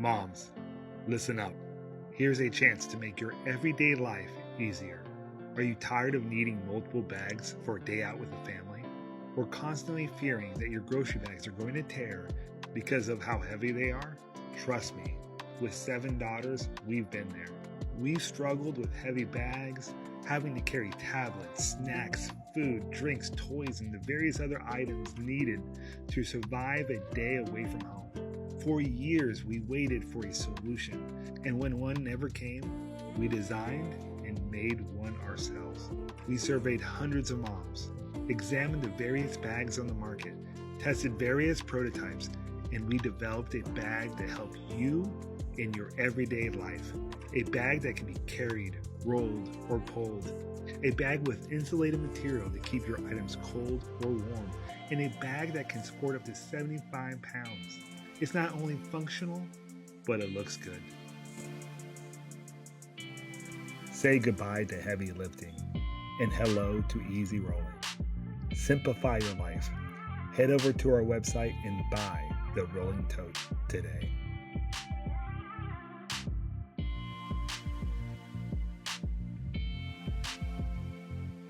Moms, listen up. Here's a chance to make your everyday life easier. Are you tired of needing multiple bags for a day out with the family? Or constantly fearing that your grocery bags are going to tear because of how heavy they are? Trust me, with 7 daughters, we've been there. We've struggled with heavy bags, having to carry tablets, snacks, food, drinks, toys, and the various other items needed to survive a day away from home. For years, we waited for a solution, and when one never came, we designed and made one ourselves. We surveyed hundreds of moms, examined the various bags on the market, tested various prototypes, and we developed a bag to help you in your everyday life. A bag that can be carried, rolled, or pulled. A bag with insulated material to keep your items cold or warm. And a bag that can support up to 75 pounds. It's not only functional, but it looks good. Say goodbye to heavy lifting and hello to easy rolling. Simplify your life. Head over to our website and buy the Rolling Tote today.